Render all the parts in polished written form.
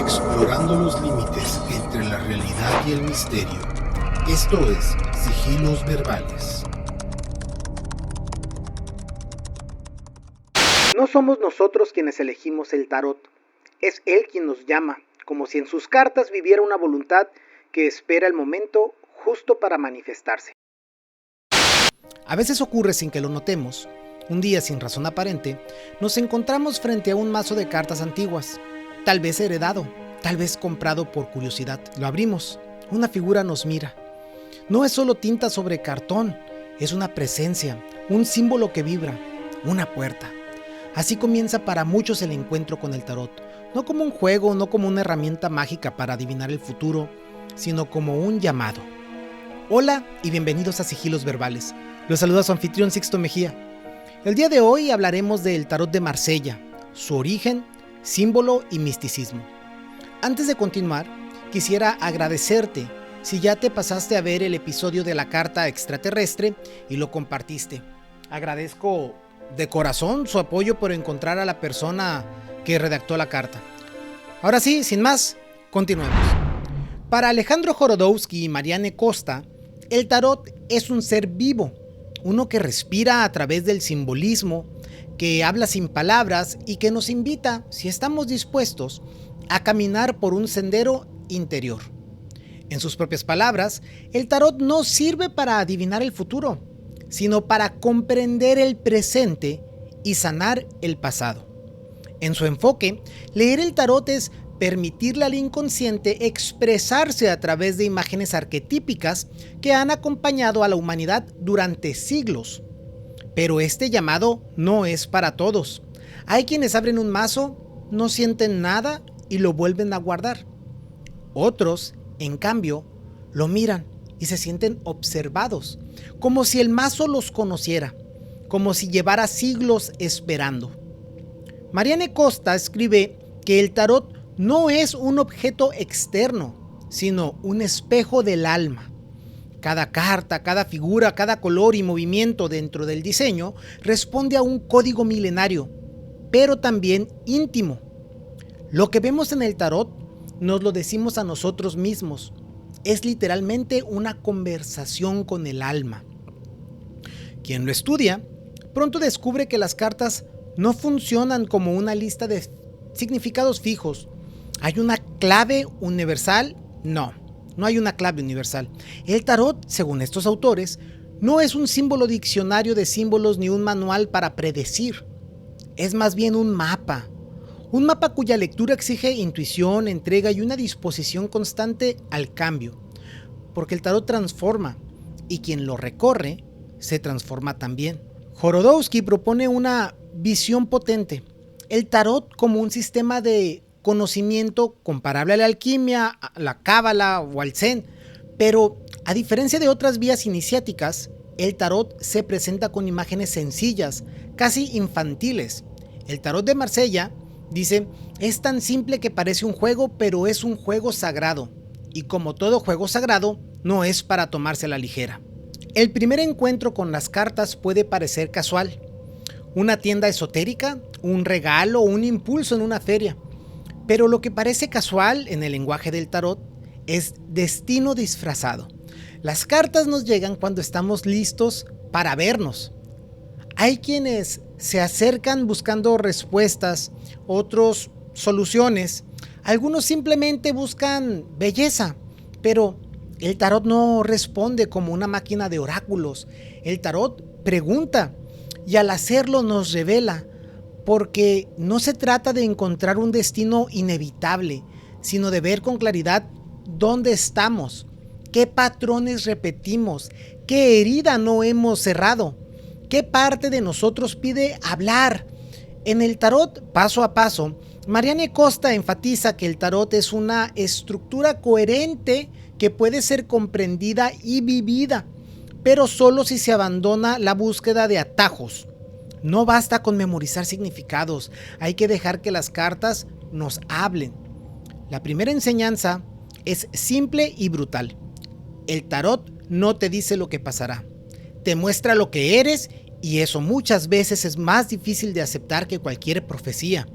explorando los límites entre la realidad y el misterio. Esto es Sigilos Verbales. No somos nosotros quienes elegimos el tarot, es él quien nos llama, como si en sus cartas viviera una voluntad que espera el momento justo para manifestarse. A veces ocurre sin que lo notemos. Un día, sin razón aparente, nos encontramos frente a un mazo de cartas antiguas, tal vez heredado, tal vez comprado por curiosidad. Lo abrimos, una figura nos mira. No es solo tinta sobre cartón, es una presencia, un símbolo que vibra, una puerta. Así comienza para muchos el encuentro con el tarot, no como un juego, no como una herramienta mágica para adivinar el futuro, sino como un llamado. Hola y bienvenidos a Sigilos Verbales. Los saluda su anfitrión Sixto Mejía. El día de hoy hablaremos del tarot de Marsella, su origen, símbolo y misticismo. Antes de continuar, quisiera agradecerte si ya te pasaste a ver el episodio de la carta extraterrestre y lo compartiste. Agradezco de corazón su apoyo por encontrar a la persona que redactó la carta. Ahora sí, sin más, continuemos. Para Alejandro Jodorowsky y Marianne Costa, el tarot es un ser vivo, uno que respira a través del simbolismo, que habla sin palabras y que nos invita, si estamos dispuestos, a caminar por un sendero interior. En sus propias palabras, el tarot no sirve para adivinar el futuro, sino para comprender el presente y sanar el pasado. En su enfoque, leer el tarot es permitirle al inconsciente expresarse a través de imágenes arquetípicas que han acompañado a la humanidad durante siglos. Pero este llamado no es para todos. Hay quienes abren un mazo, no sienten nada y lo vuelven a guardar. Otros, en cambio, lo miran y se sienten observados, como si el mazo los conociera, como si llevara siglos esperando. Marianne Costa escribe que el tarot no es un objeto externo, sino un espejo del alma. Cada carta, cada figura, cada color y movimiento dentro del diseño responde a un código milenario, pero también íntimo. Lo que vemos en el tarot nos lo decimos a nosotros mismos. Es literalmente una conversación con el alma. Quien lo estudia, pronto descubre que las cartas no funcionan como una lista de significados fijos. ¿Hay una clave universal? No hay una clave universal. El tarot, según estos autores, no es un símbolo diccionario de símbolos ni un manual para predecir. Es más bien un mapa cuya lectura exige intuición, entrega y una disposición constante al cambio. Porque el tarot transforma y quien lo recorre se transforma también. Jodorowsky propone una visión potente. El tarot como un sistema de conocimiento comparable a la alquimia, a la cábala o al zen, pero a diferencia de otras vías iniciáticas, el tarot se presenta con imágenes sencillas, casi infantiles. El tarot de Marsella, dice, es tan simple que parece un juego, pero es un juego sagrado, y como todo juego sagrado, no es para tomarse a la ligera. El primer encuentro con las cartas puede parecer casual, una tienda esotérica, un regalo o un impulso en una feria. Pero lo que parece casual en el lenguaje del tarot es destino disfrazado. Las cartas nos llegan cuando estamos listos para vernos. Hay quienes se acercan buscando respuestas, otros soluciones, algunos simplemente buscan belleza, pero el tarot no responde como una máquina de oráculos. El tarot pregunta y al hacerlo nos revela. Porque no se trata de encontrar un destino inevitable, sino de ver con claridad dónde estamos, qué patrones repetimos, qué herida no hemos cerrado, qué parte de nosotros pide hablar. En el tarot, paso a paso, Marianne Costa enfatiza que el tarot es una estructura coherente que puede ser comprendida y vivida, pero solo si se abandona la búsqueda de atajos. No basta con memorizar significados, hay que dejar que las cartas nos hablen. La primera enseñanza es simple y brutal. El tarot no te dice lo que pasará, te muestra lo que eres y eso muchas veces es más difícil de aceptar que cualquier profecía.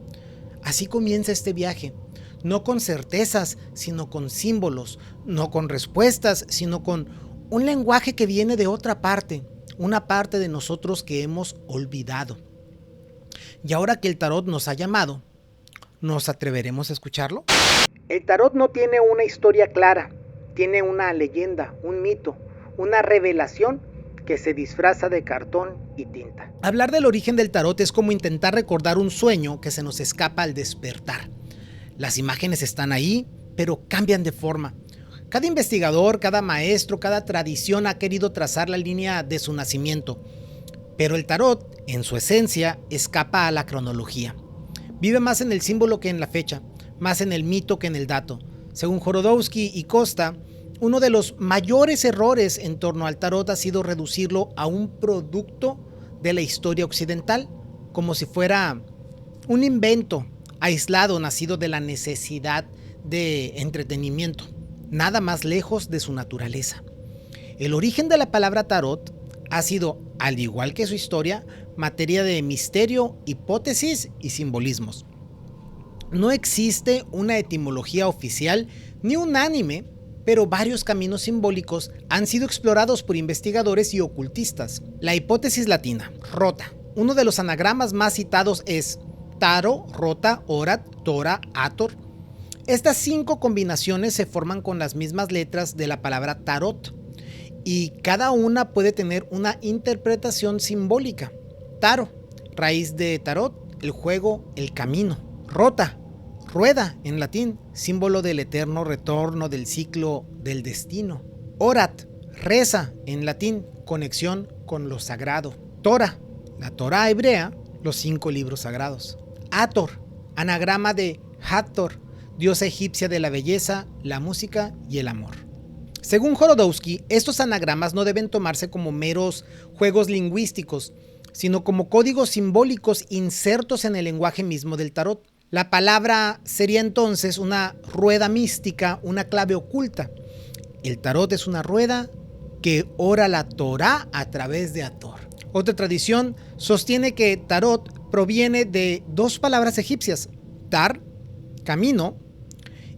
Así comienza este viaje, no con certezas, sino con símbolos, no con respuestas, sino con un lenguaje que viene de otra parte, una parte de nosotros que hemos olvidado. Y ahora que el tarot nos ha llamado, ¿nos atreveremos a escucharlo? El tarot no tiene una historia clara, tiene una leyenda, un mito, una revelación que se disfraza de cartón y tinta. Hablar del origen del tarot es como intentar recordar un sueño que se nos escapa al despertar. Las imágenes están ahí, pero cambian de forma. Cada investigador, cada maestro, cada tradición ha querido trazar la línea de su nacimiento, pero el tarot, en su esencia, escapa a la cronología. Vive más en el símbolo que en la fecha, más en el mito que en el dato. Según Jorodowski y Costa, uno de los mayores errores en torno al tarot ha sido reducirlo a un producto de la historia occidental, como si fuera un invento aislado nacido de la necesidad de entretenimiento, nada más lejos de su naturaleza. El origen de la palabra tarot ha sido, al igual que su historia, materia de misterio, hipótesis y simbolismos. No existe una etimología oficial ni unánime, pero varios caminos simbólicos han sido explorados por investigadores y ocultistas. La hipótesis latina, rota. Uno de los anagramas más citados es taro, rota, orat, tora, ator. Estas 5 combinaciones se forman con las mismas letras de la palabra tarot, y cada una puede tener una interpretación simbólica. Taro, raíz de tarot, el juego, el camino. Rota, rueda en latín, símbolo del eterno retorno del ciclo del destino. Orat, reza en latín, conexión con lo sagrado. Tora, la Torá hebrea, los 5 libros sagrados. Ator, anagrama de Hathor, diosa egipcia de la belleza, la música y el amor. Según Jorodowski, estos anagramas no deben tomarse como meros juegos lingüísticos, sino como códigos simbólicos insertos en el lenguaje mismo del tarot. La palabra sería entonces una rueda mística, una clave oculta. El tarot es una rueda que ora la Torá a través de Hathor. Otra tradición sostiene que tarot proviene de 2 palabras egipcias, tar, camino,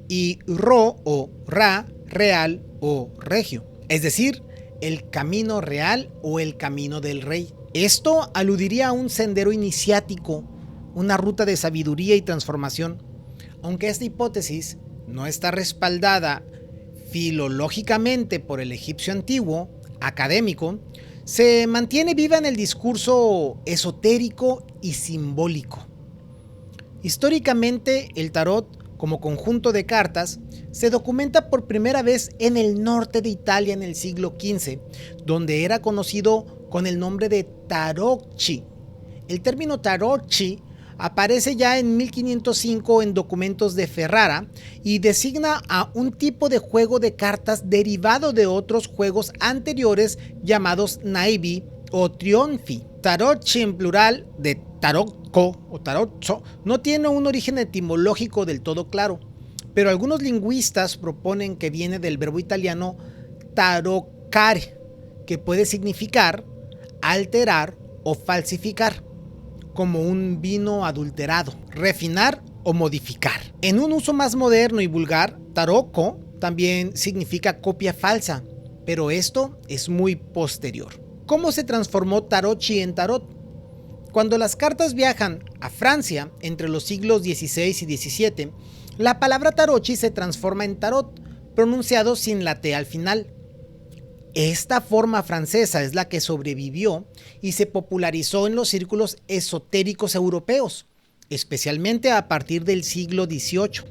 y ro o ra, real o regio, es decir, el camino real o el camino del rey. Esto aludiría a un sendero iniciático, una ruta de sabiduría y transformación. Aunque esta hipótesis no está respaldada filológicamente por el egipcio antiguo, académico, se mantiene viva en el discurso esotérico y simbólico. Históricamente, el tarot, como conjunto de cartas, se documenta por primera vez en el norte de Italia en el siglo XV, donde era conocido con el nombre de tarocchi. El término tarocchi aparece ya en 1505 en documentos de Ferrara y designa a un tipo de juego de cartas derivado de otros juegos anteriores llamados naivi o trionfi. Tarocchi en plural de tarocco o taroccho no tiene un origen etimológico del todo claro, pero algunos lingüistas proponen que viene del verbo italiano taroccare, que puede significar alterar o falsificar, como un vino adulterado, refinar o modificar. En un uso más moderno y vulgar, tarocco también significa copia falsa, pero esto es muy posterior. ¿Cómo se transformó tarocchi en tarot? Cuando las cartas viajan a Francia entre los siglos XVI y XVII, la palabra tarocchi se transforma en tarot, pronunciado sin la T al final. Esta forma francesa es la que sobrevivió y se popularizó en los círculos esotéricos europeos, especialmente a partir del siglo XVIII.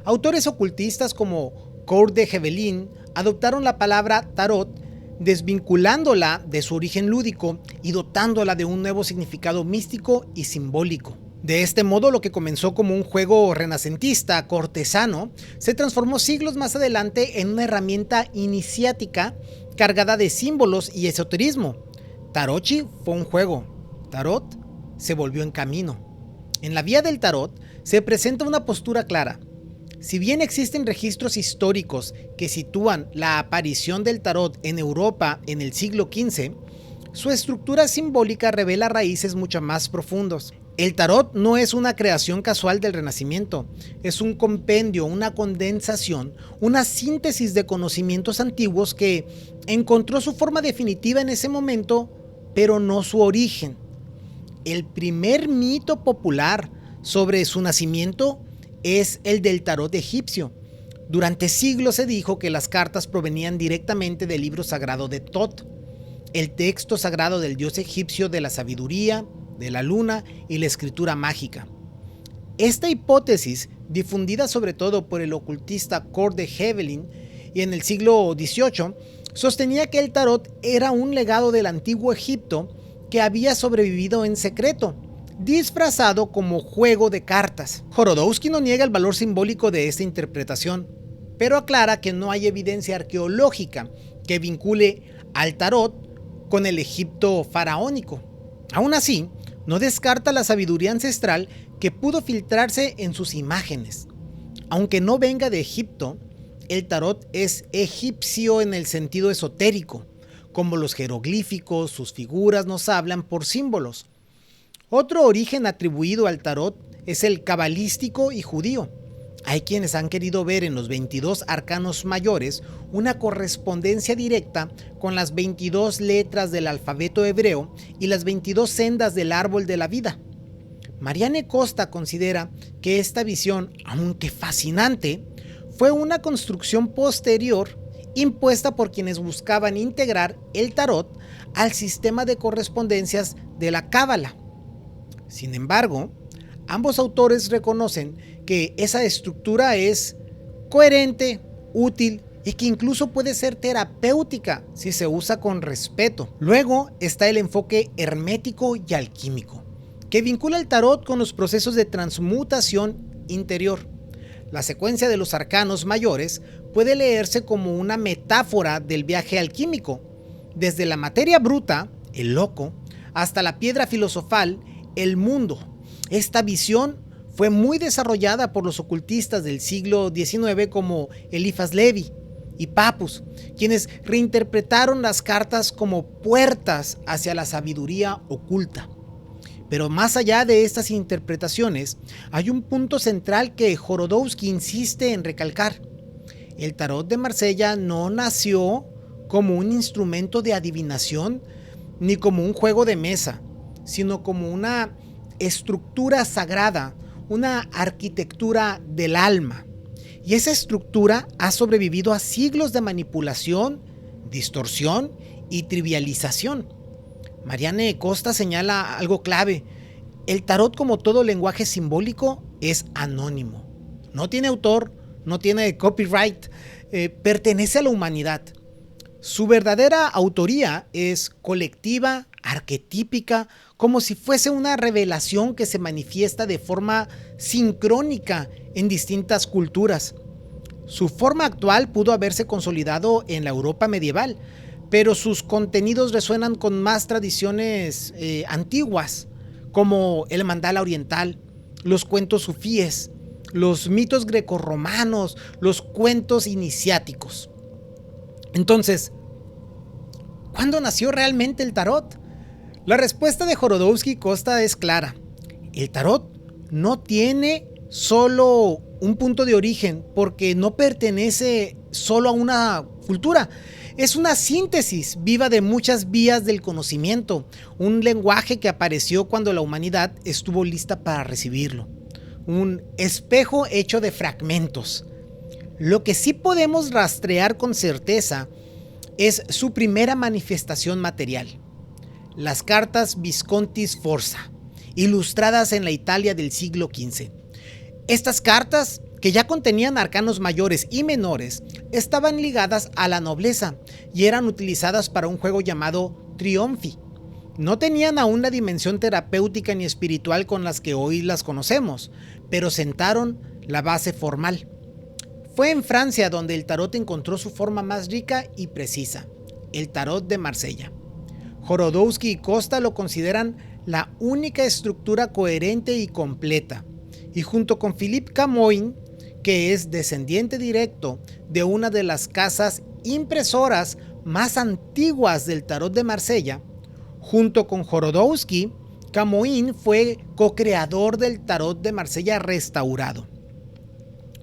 Autores ocultistas como Coeur de Gebelin adoptaron la palabra tarot, desvinculándola de su origen lúdico y dotándola de un nuevo significado místico y simbólico. De este modo, lo que comenzó como un juego renacentista, cortesano, se transformó siglos más adelante en una herramienta iniciática cargada de símbolos y esoterismo. Tarocchi fue un juego, tarot se volvió en camino. En la vía del tarot se presenta una postura clara. Si bien existen registros históricos que sitúan la aparición del tarot en Europa en el siglo XV, su estructura simbólica revela raíces mucho más profundos. El tarot no es una creación casual del Renacimiento, es un compendio, una condensación, una síntesis de conocimientos antiguos que encontró su forma definitiva en ese momento, pero no su origen. El primer mito popular sobre su nacimiento es el del tarot egipcio. Durante siglos se dijo que las cartas provenían directamente del libro sagrado de Tot, el texto sagrado del dios egipcio de la sabiduría, de la luna y la escritura mágica. Esta hipótesis, difundida sobre todo por el ocultista Kurt de Hevelin y en el siglo XVIII, sostenía que el tarot era un legado del antiguo Egipto que había sobrevivido en secreto, disfrazado como juego de cartas. Jorodowsky no niega el valor simbólico de esta interpretación, pero aclara que no hay evidencia arqueológica que vincule al tarot con el Egipto faraónico. Aún así, no descarta la sabiduría ancestral que pudo filtrarse en sus imágenes. Aunque no venga de Egipto, el tarot es egipcio en el sentido esotérico. Como los jeroglíficos, sus figuras nos hablan por símbolos. Otro origen atribuido al tarot es el cabalístico y judío. Hay quienes han querido ver en los 22 arcanos mayores una correspondencia directa con las 22 letras del alfabeto hebreo y las 22 sendas del árbol de la vida. Marianne Costa considera que esta visión, aunque fascinante, fue una construcción posterior impuesta por quienes buscaban integrar el tarot al sistema de correspondencias de la Cábala. Sin embargo, ambos autores reconocen que esa estructura es coherente, útil y que incluso puede ser terapéutica si se usa con respeto. Luego está el enfoque hermético y alquímico, que vincula el tarot con los procesos de transmutación interior. La secuencia de los arcanos mayores puede leerse como una metáfora del viaje alquímico, desde la materia bruta, el loco, hasta la piedra filosofal, el mundo. Esta visión fue muy desarrollada por los ocultistas del siglo XIX como Eliphas Levi y Papus, quienes reinterpretaron las cartas como puertas hacia la sabiduría oculta. Pero más allá de estas interpretaciones, hay un punto central que Jorodowsky insiste en recalcar. El tarot de Marsella no nació como un instrumento de adivinación ni como un juego de mesa, sino como una estructura sagrada, una arquitectura del alma. Y esa estructura ha sobrevivido a siglos de manipulación, distorsión y trivialización. Marianne Costa señala algo clave. El tarot, como todo lenguaje simbólico, es anónimo. No tiene autor, no tiene copyright, pertenece a la humanidad. Su verdadera autoría es colectiva, arquetípica, como si fuese una revelación que se manifiesta de forma sincrónica en distintas culturas. Su forma actual pudo haberse consolidado en la Europa medieval, pero sus contenidos resuenan con más tradiciones antiguas, como el mandala oriental, los cuentos sufíes, los mitos grecorromanos, los cuentos iniciáticos. Entonces, ¿cuándo nació realmente el tarot? La respuesta de Jorodowsky Costa es clara. El tarot no tiene solo un punto de origen porque no pertenece solo a una cultura. Es una síntesis viva de muchas vías del conocimiento, un lenguaje que apareció cuando la humanidad estuvo lista para recibirlo. Un espejo hecho de fragmentos. Lo que sí podemos rastrear con certeza es su primera manifestación material. Las cartas Visconti Sforza, ilustradas en la Italia del siglo XV. Estas cartas, que ya contenían arcanos mayores y menores, estaban ligadas a la nobleza y eran utilizadas para un juego llamado Triomfi. No tenían aún la dimensión terapéutica ni espiritual con las que hoy las conocemos, pero sentaron la base formal. Fue en Francia donde el tarot encontró su forma más rica y precisa, el tarot de Marsella. Jorodowsky y Costa lo consideran la única estructura coherente y completa, y junto con Philippe Camoin, que es descendiente directo de una de las casas impresoras más antiguas del tarot de Marsella, junto con Jorodowsky, Camoin fue co-creador del tarot de Marsella restaurado.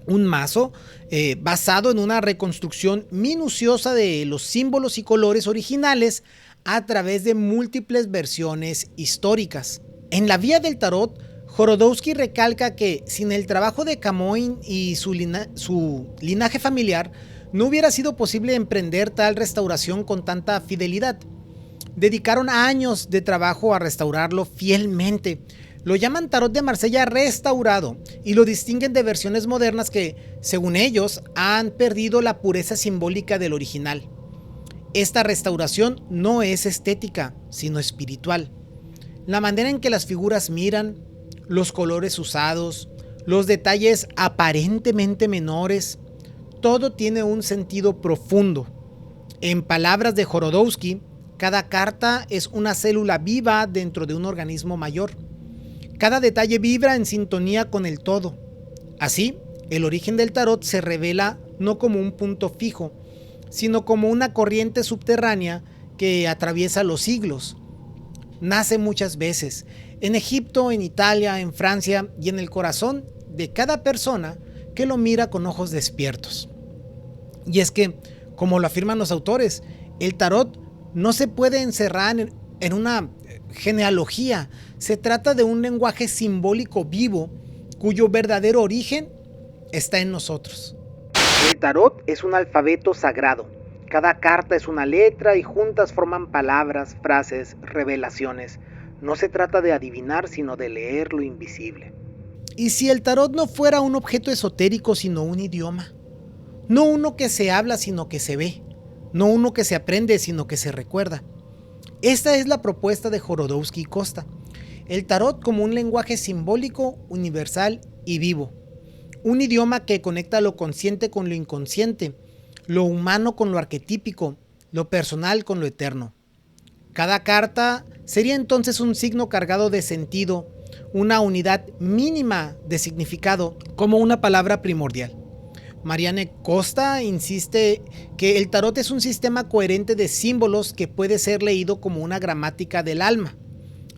Un mazo basado en una reconstrucción minuciosa de los símbolos y colores originales a través de múltiples versiones históricas. En la Vía del Tarot, Jorodowski recalca que sin el trabajo de Camoin y su linaje familiar, no hubiera sido posible emprender tal restauración con tanta fidelidad. Dedicaron años de trabajo a restaurarlo fielmente. Lo llaman Tarot de Marsella restaurado y lo distinguen de versiones modernas que, según ellos, han perdido la pureza simbólica del original. Esta restauración no es estética, sino espiritual. La manera en que las figuras miran, los colores usados, los detalles aparentemente menores, todo tiene un sentido profundo. En palabras de Jorodowski, cada carta es una célula viva dentro de un organismo mayor. Cada detalle vibra en sintonía con el todo. Así, el origen del tarot se revela no como un punto fijo, sino como una corriente subterránea que atraviesa los siglos. Nace muchas veces, en Egipto, en Italia, en Francia y en el corazón de cada persona que lo mira con ojos despiertos. Y es que, como lo afirman los autores, el tarot no se puede encerrar en una genealogía. Se trata de un lenguaje simbólico vivo cuyo verdadero origen está en nosotros. El tarot es un alfabeto sagrado. Cada carta es una letra y juntas forman palabras, frases, revelaciones. No se trata de adivinar, sino de leer lo invisible. ¿Y si el tarot no fuera un objeto esotérico, sino un idioma? No uno que se habla, sino que se ve. No uno que se aprende, sino que se recuerda. Esta es la propuesta de Jorodowski y Costa. El tarot como un lenguaje simbólico, universal y vivo. Un idioma que conecta lo consciente con lo inconsciente, lo humano con lo arquetípico, lo personal con lo eterno. Cada carta sería entonces un signo cargado de sentido, una unidad mínima de significado, como una palabra primordial. Marianne Costa insiste que el tarot es un sistema coherente de símbolos que puede ser leído como una gramática del alma.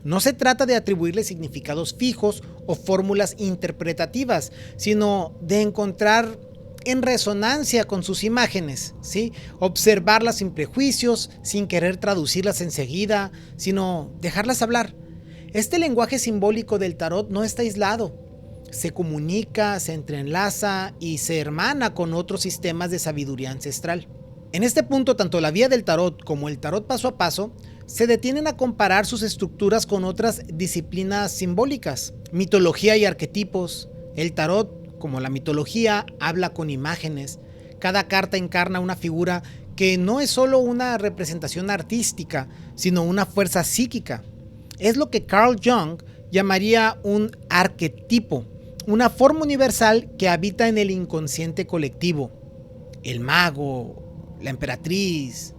No se trata de atribuirle significados fijos o fórmulas interpretativas, sino de encontrar en resonancia con sus imágenes, ¿sí? Observarlas sin prejuicios, sin querer traducirlas enseguida, sino dejarlas hablar. Este lenguaje simbólico del tarot no está aislado. Se comunica, se entrelaza y se hermana con otros sistemas de sabiduría ancestral. En este punto, tanto la Vía del Tarot como el tarot paso a paso se detienen a comparar sus estructuras con otras disciplinas simbólicas, mitología y arquetipos. El tarot, como la mitología, habla con imágenes. Cada carta encarna una figura que no es solo una representación artística, sino una fuerza psíquica. Es lo que Carl Jung llamaría un arquetipo, una forma universal que habita en el inconsciente colectivo. El mago, la emperatriz,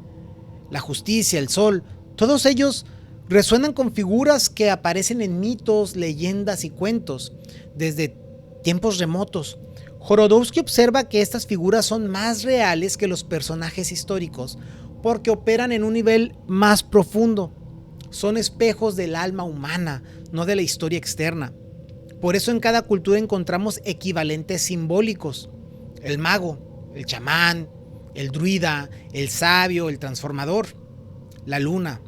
la justicia, el sol, todos ellos resuenan con figuras que aparecen en mitos, leyendas y cuentos desde tiempos remotos. Jorodowski observa que estas figuras son más reales que los personajes históricos porque operan en un nivel más profundo. Son espejos del alma humana, no de la historia externa. Por eso en cada cultura encontramos equivalentes simbólicos. El mago, el chamán, el druida, el sabio, el transformador, la luna,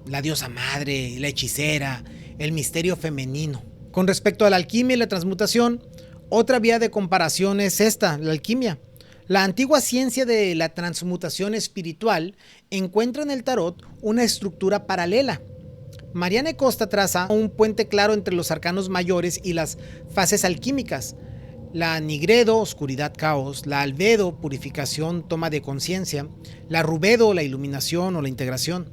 la diosa madre, la hechicera, el misterio femenino. Con respecto a la alquimia y la transmutación, otra vía de comparación es esta, la alquimia. La antigua ciencia de la transmutación espiritual encuentra en el tarot una estructura paralela. Marianne Costa traza un puente claro entre los arcanos mayores y las fases alquímicas. La nigredo, oscuridad, caos; la albedo, purificación, toma de conciencia; la rubedo, la iluminación o la integración.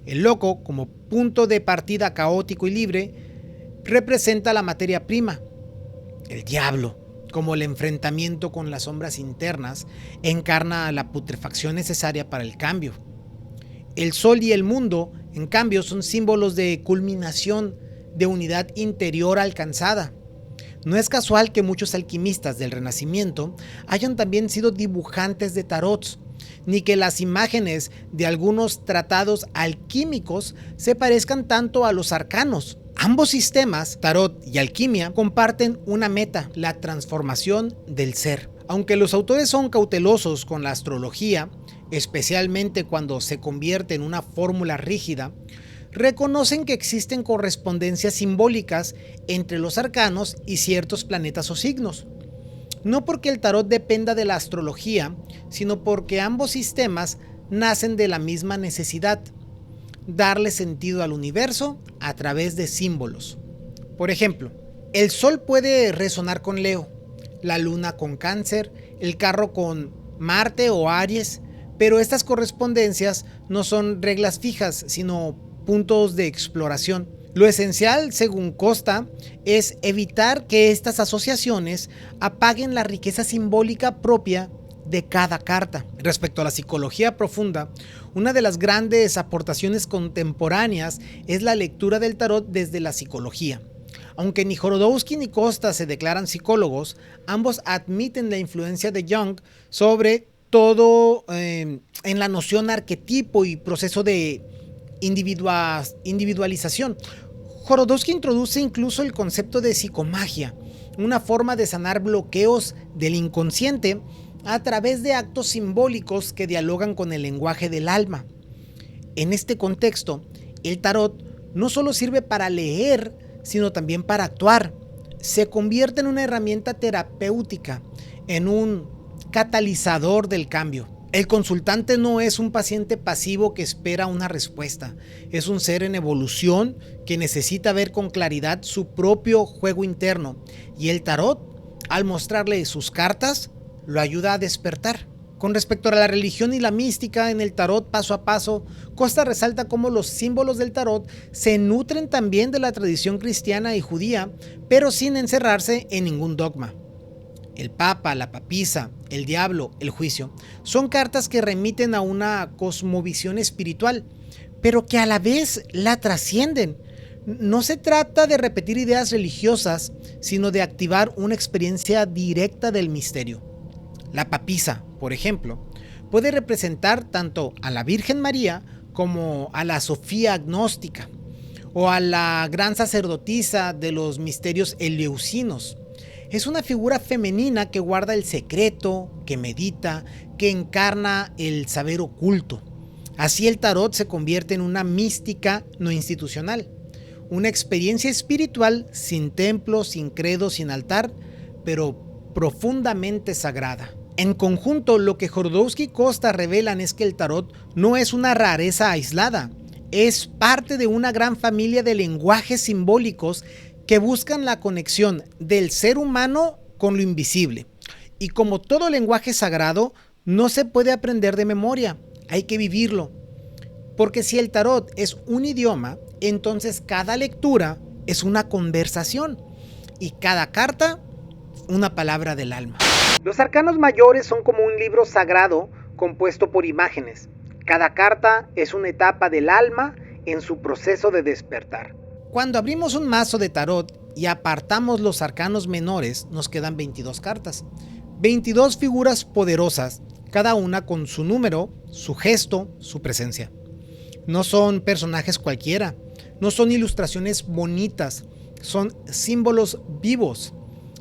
El loco, como punto de partida caótico y libre, representa la materia prima. El diablo, como el enfrentamiento con las sombras internas, encarna la putrefacción necesaria para el cambio. El sol y el mundo, en cambio, son símbolos de culminación, de unidad interior alcanzada. No es casual que muchos alquimistas del Renacimiento hayan también sido dibujantes de tarots, ni que las imágenes de algunos tratados alquímicos se parezcan tanto a los arcanos, Ambos sistemas, tarot y alquimia, comparten una meta, la transformación del ser. Aunque los autores son cautelosos con la astrología, especialmente cuando se convierte en una fórmula rígida, reconocen que existen correspondencias simbólicas entre los arcanos y ciertos planetas o signos. No porque el tarot dependa de la astrología, sino porque ambos sistemas nacen de la misma necesidad: darle sentido al universo a través de símbolos. Por ejemplo, el Sol puede resonar con Leo, la Luna con Cáncer, el carro con Marte o Aries, pero estas correspondencias no son reglas fijas, sino puntos de exploración. Lo esencial, según Costa, es evitar que estas asociaciones apaguen la riqueza simbólica propia de cada carta. Respecto a la psicología profunda, una de las grandes aportaciones contemporáneas es la lectura del tarot desde la psicología. Aunque ni Jorodowsky ni Costa se declaran psicólogos, ambos admiten la influencia de Jung sobre todo en la noción arquetipo y proceso de individualización. Jorodowsky introduce incluso el concepto de psicomagia, una forma de sanar bloqueos del inconsciente a través de actos simbólicos que dialogan con el lenguaje del alma. En este contexto, el tarot no solo sirve para leer, sino también para actuar. Se convierte en una herramienta terapéutica, en un catalizador del cambio. El consultante no es un paciente pasivo que espera una respuesta, es un ser en evolución que necesita ver con claridad su propio juego interno, y el tarot, al mostrarle sus cartas, lo ayuda a despertar. Con respecto a la religión y la mística en el tarot paso a paso, Costa resalta cómo los símbolos del tarot se nutren también de la tradición cristiana y judía, pero sin encerrarse en ningún dogma. El Papa, la papisa, el diablo, el juicio, son cartas que remiten a una cosmovisión espiritual, pero que a la vez la trascienden. No se trata de repetir ideas religiosas, sino de activar una experiencia directa del misterio. La papisa, por ejemplo, puede representar tanto a la Virgen María como a la Sofía agnóstica, o a la gran sacerdotisa de los misterios eleusinos. Es una figura femenina que guarda el secreto, que medita, que encarna el saber oculto. Así el tarot se convierte en una mística no institucional, una experiencia espiritual sin templo, sin credo, sin altar, pero profundamente sagrada. En conjunto, lo que Jorodowsky y Costa revelan es que el tarot no es una rareza aislada, es parte de una gran familia de lenguajes simbólicos que buscan la conexión del ser humano con lo invisible. Y como todo lenguaje sagrado, no se puede aprender de memoria, hay que vivirlo. Porque si el tarot es un idioma, entonces cada lectura es una conversación y cada carta una palabra del alma. Los arcanos mayores son como un libro sagrado compuesto por imágenes. Cada carta es una etapa del alma en su proceso de despertar. Cuando abrimos un mazo de tarot y apartamos los arcanos menores, nos quedan 22 cartas. 22 figuras poderosas, cada una con su número, su gesto, su presencia. No son personajes cualquiera, no son ilustraciones bonitas, son símbolos vivos.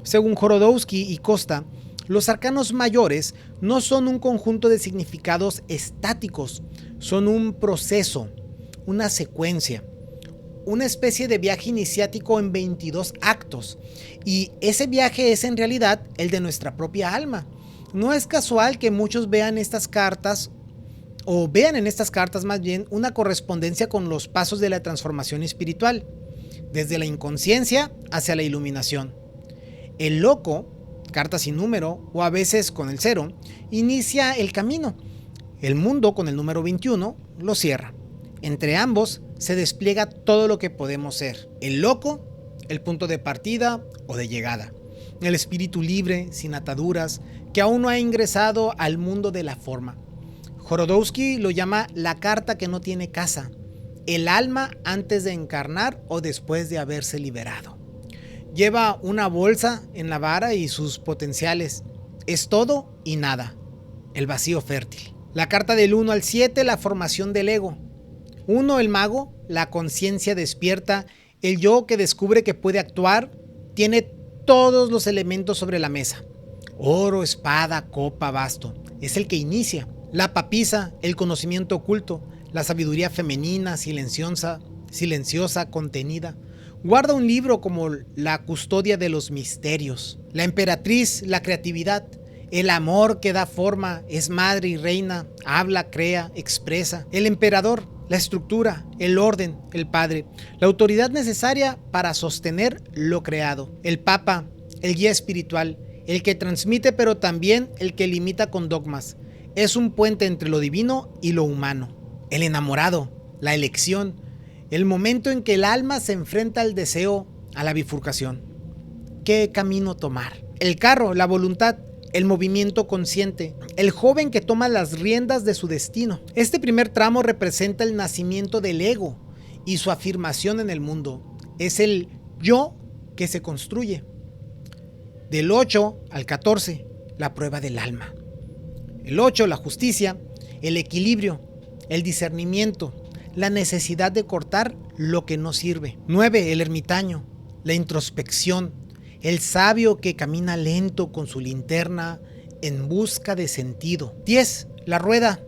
Según Jorodowsky y Costa, los arcanos mayores no son un conjunto de significados estáticos, son un proceso, una secuencia, una especie de viaje iniciático en 22 actos, y ese viaje es en realidad el de nuestra propia alma. No es casual que muchos vean estas cartas, o vean en estas cartas más bien, una correspondencia con los pasos de la transformación espiritual, desde la inconsciencia hacia la iluminación. El loco, carta sin número, o a veces con el 0, inicia el camino. El mundo, con el número 21, lo cierra. Entre ambos se despliega todo lo que podemos ser. El loco, el punto de partida o de llegada. El espíritu libre, sin ataduras, que aún no ha ingresado al mundo de la forma. Jorodowsky lo llama la carta que no tiene casa. El alma antes de encarnar o después de haberse liberado. Lleva una bolsa en la vara y sus potenciales. Es todo y nada. El vacío fértil. La carta del 1 al 7, la formación del ego. 1, el mago, la conciencia despierta El yo que descubre que puede actuar tiene todos los elementos sobre la mesa. Oro, espada, copa, basto. Es el que inicia. La papisa, el conocimiento oculto, la sabiduría femenina, silenciosa, contenida. Guarda un libro como la custodia de los misterios. La emperatriz, la creatividad. El amor que da forma, es madre y reina, habla, crea, expresa. El emperador, la estructura, el orden, el padre. La autoridad necesaria para sostener lo creado. El papa, el guía espiritual, el que transmite pero también el que limita con dogmas. Es un puente entre lo divino y lo humano. El enamorado, la elección, el momento en que el alma se enfrenta al deseo, a la bifurcación. ¿Qué camino tomar? El carro, la voluntad, el movimiento consciente, el joven que toma las riendas de su destino. Este primer tramo representa el nacimiento del ego y su afirmación en el mundo. Es el yo que se construye. Del 8 al 14, la prueba del alma. El 8, la justicia, el equilibrio, el discernimiento, la necesidad de cortar lo que no sirve. 9, el ermitaño, la introspección, el sabio que camina lento con su linterna en busca de sentido. 10, la rueda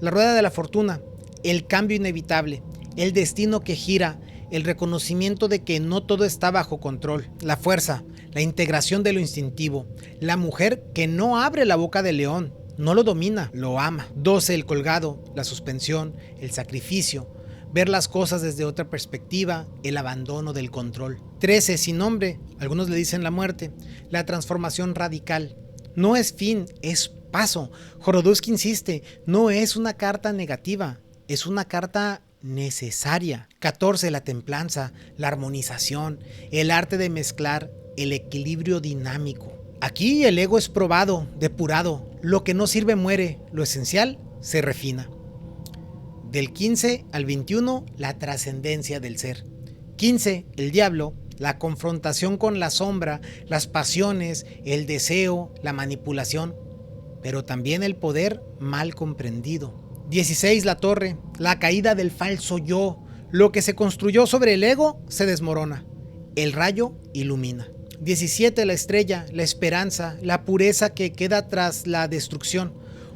de la fortuna, el cambio inevitable, el destino que gira, el reconocimiento de que no todo está bajo control. La fuerza, la integración de lo instintivo, la mujer que no abre la boca de león, no lo domina, lo ama. 12, el colgado, la suspensión, el sacrificio, ver las cosas desde otra perspectiva, el abandono del control. 13, sin nombre, algunos le dicen la muerte, la transformación radical. No es fin, es paso. Jodorowsky insiste, no es una carta negativa, es una carta necesaria. 14, la templanza, la armonización, el arte de mezclar, el equilibrio dinámico. Aquí el ego es probado, depurado, lo que no sirve muere, lo esencial se refina. Del 15 al 21, la trascendencia del ser. 15, el diablo, la confrontación con la sombra, las pasiones, el deseo, la manipulación, pero también el poder mal comprendido. 16, la torre, la caída del falso yo, lo que se construyó sobre el ego se desmorona, el rayo ilumina. 17, la estrella, la esperanza, la pureza que queda tras la destrucción,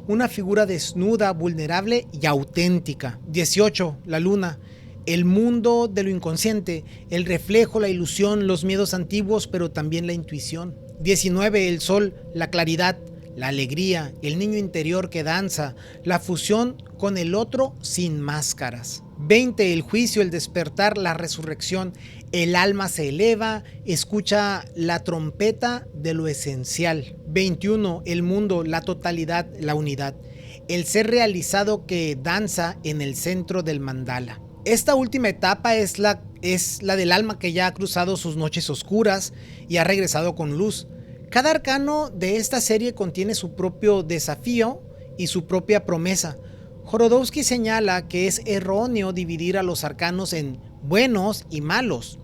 una figura desnuda, vulnerable y auténtica. 18, la luna, el mundo de lo inconsciente, el reflejo, la ilusión, los miedos antiguos, pero también la intuición. 19, el sol, la claridad, la alegría, el niño interior que danza, la fusión con el otro sin máscaras. 20, el juicio, el despertar, la resurrección, el alma se eleva, escucha la trompeta de lo esencial. 21, el mundo, la totalidad, la unidad, el ser realizado que danza en el centro del mandala. Esta última etapa es la del alma que ya ha cruzado sus noches oscuras y ha regresado con luz. Cada arcano de esta serie contiene su propio desafío y su propia promesa. Jodorowsky señala que es erróneo dividir a los arcanos en buenos y malos.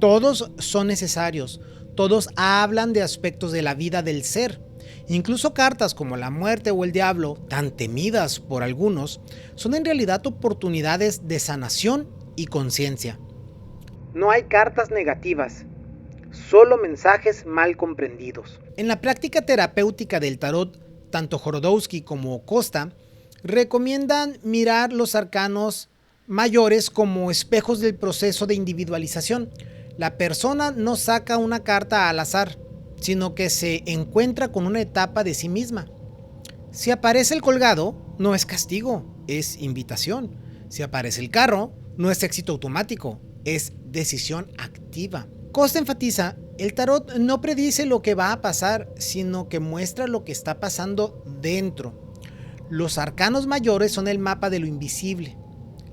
Todos son necesarios, todos hablan de aspectos de la vida del ser. Incluso cartas como la muerte o el diablo, tan temidas por algunos, son en realidad oportunidades de sanación y conciencia. No hay cartas negativas, solo mensajes mal comprendidos. En la práctica terapéutica del tarot, tanto Jodorowsky como Costa recomiendan mirar los arcanos mayores como espejos del proceso de individualización. La persona no saca una carta al azar, sino que se encuentra con una etapa de sí misma. Si aparece el colgado, no es castigo, es invitación. Si aparece el carro, no es éxito automático, es decisión activa. Costa enfatiza, el tarot no predice lo que va a pasar, sino que muestra lo que está pasando dentro. Los arcanos mayores son el mapa de lo invisible.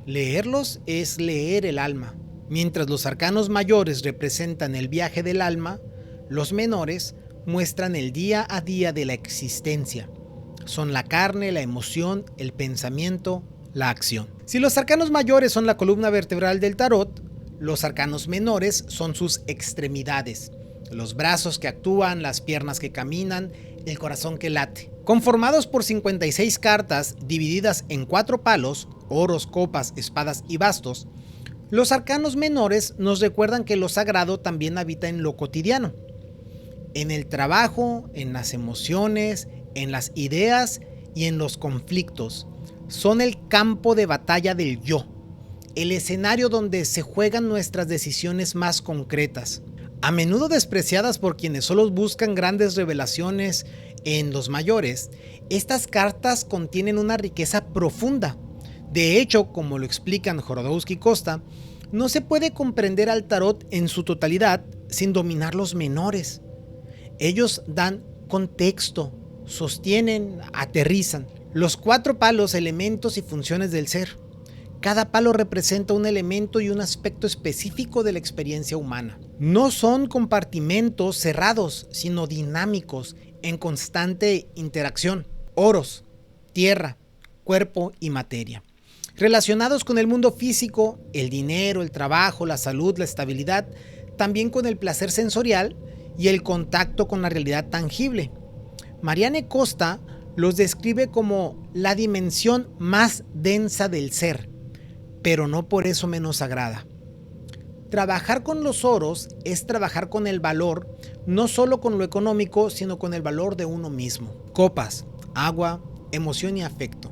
Leerlos es leer el alma. Mientras los arcanos mayores representan el viaje del alma, los menores muestran el día a día de la existencia. Son la carne, la emoción, el pensamiento, la acción. Si los arcanos mayores son la columna vertebral del tarot, los arcanos menores son sus extremidades, los brazos que actúan, las piernas que caminan, el corazón que late. Conformados por 56 cartas divididas en 4 palos, oros, copas, espadas y bastos, Los arcanos menores nos recuerdan que lo sagrado también habita en lo cotidiano, en el trabajo, en las emociones, en las ideas y en los conflictos. Son el campo de batalla del yo, el escenario donde se juegan nuestras decisiones más concretas. A menudo despreciadas por quienes solo buscan grandes revelaciones en los mayores, estas cartas contienen una riqueza profunda. De hecho, como lo explican Jorodowski y Costa, no se puede comprender al tarot en su totalidad sin dominar los menores. Ellos dan contexto, sostienen, aterrizan. Los 4 palos, elementos y funciones del ser. Cada palo representa un elemento y un aspecto específico de la experiencia humana. No son compartimentos cerrados, sino dinámicos, en constante interacción. Oros, tierra, cuerpo y materia. Relacionados con el mundo físico, el dinero, el trabajo, la salud, la estabilidad, también con el placer sensorial y el contacto con la realidad tangible. Marianne Costa los describe como la dimensión más densa del ser, pero no por eso menos sagrada. Trabajar con los oros es trabajar con el valor, no solo con lo económico, sino con el valor de uno mismo. Copas, agua, emoción y afecto.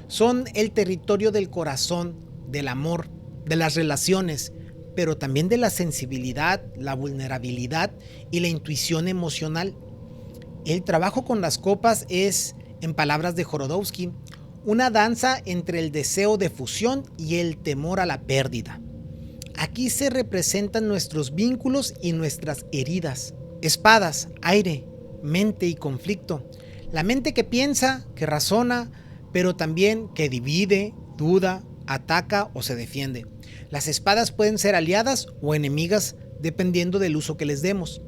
Son el territorio del corazón, del amor, de las relaciones, pero también de la sensibilidad, la vulnerabilidad y la intuición emocional. El trabajo con las copas es, en palabras de Jorodowski, una danza entre el deseo de fusión y el temor a la pérdida. Aquí se representan nuestros vínculos y nuestras heridas. Espadas, aire, mente y conflicto. La mente que piensa, que razona, pero también que divide, duda, ataca o se defiende. Las espadas pueden ser aliadas o enemigas dependiendo del uso que les demos.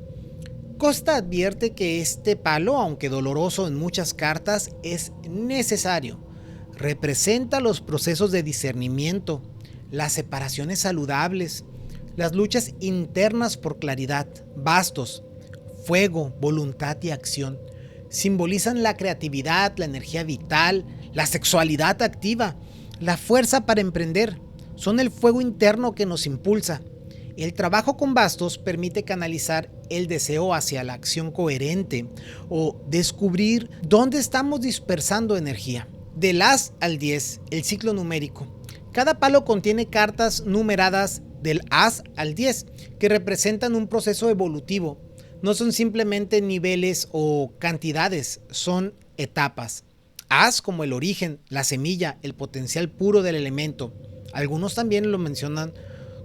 Costa advierte que este palo, aunque doloroso en muchas cartas, es necesario. Representa los procesos de discernimiento, las separaciones saludables, las luchas internas por claridad, bastos, fuego, voluntad y acción. Simbolizan la creatividad, la energía vital, la sexualidad activa, la fuerza para emprender. Son el fuego interno que nos impulsa. El trabajo con bastos permite canalizar el deseo hacia la acción coherente o descubrir dónde estamos dispersando energía. Del as al 10, el ciclo numérico. Cada palo contiene cartas numeradas del as al 10 que representan un proceso evolutivo. No son simplemente niveles o cantidades, son etapas. As como el origen, la semilla, el potencial puro del elemento. Algunos también lo mencionan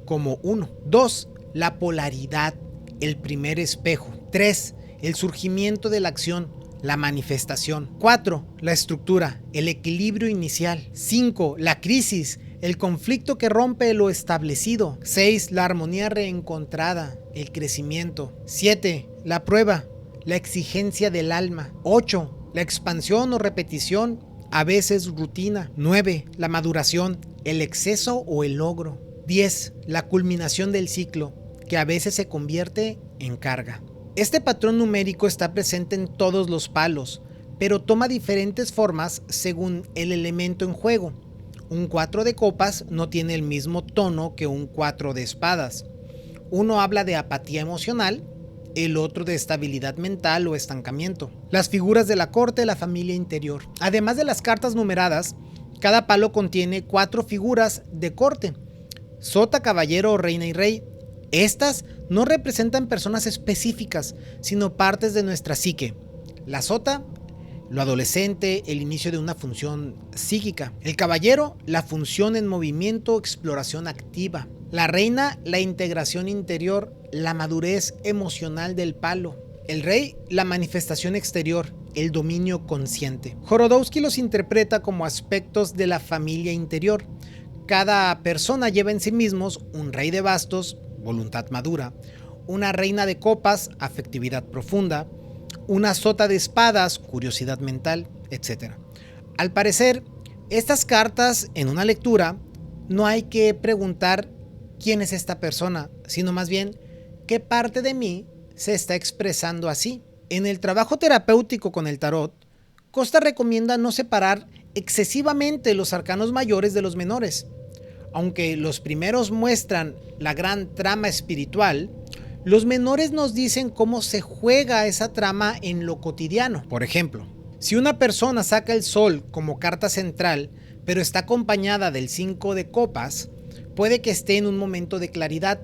como 1. 2. La polaridad, el primer espejo. 3. El surgimiento de la acción, la manifestación. 4. La estructura, el equilibrio inicial. 5. La crisis, el conflicto que rompe lo establecido. 6. La armonía reencontrada, el crecimiento. 7. La prueba, la exigencia del alma. 8. La expansión o repetición, a veces rutina. 9. La maduración, el exceso o el logro. 10. La culminación del ciclo, que a veces se convierte en carga. Este patrón numérico está presente en todos los palos, pero toma diferentes formas según el elemento en juego. Un 4 de copas no tiene el mismo tono que un 4 de espadas. Uno habla de apatía emocional, el otro de estabilidad mental o estancamiento. Las figuras de la corte, la familia interior. Además de las cartas numeradas, cada palo contiene 4 figuras de corte: sota, caballero, reina y rey. Estas no representan personas específicas, sino partes de nuestra psique. La sota, lo adolescente, el inicio de una función psíquica. El caballero, la función en movimiento, exploración activa. La reina, la integración interior, la madurez emocional del palo. El rey, la manifestación exterior, el dominio consciente. Jorodowski los interpreta como aspectos de la familia interior. Cada persona lleva en sí mismos un rey de bastos, voluntad madura, una reina de copas, afectividad profunda, una sota de espadas, curiosidad mental, etc. Al parecer, estas cartas en una lectura no hay que preguntar quién es esta persona, sino más bien qué parte de mí se está expresando así. En el trabajo terapéutico con el tarot, Costa recomienda no separar excesivamente los arcanos mayores de los menores. Aunque los primeros muestran la gran trama espiritual, los menores nos dicen cómo se juega esa trama en lo cotidiano. Por ejemplo, si una persona saca el sol como carta central, pero está acompañada del 5 de copas, puede que esté en un momento de claridad,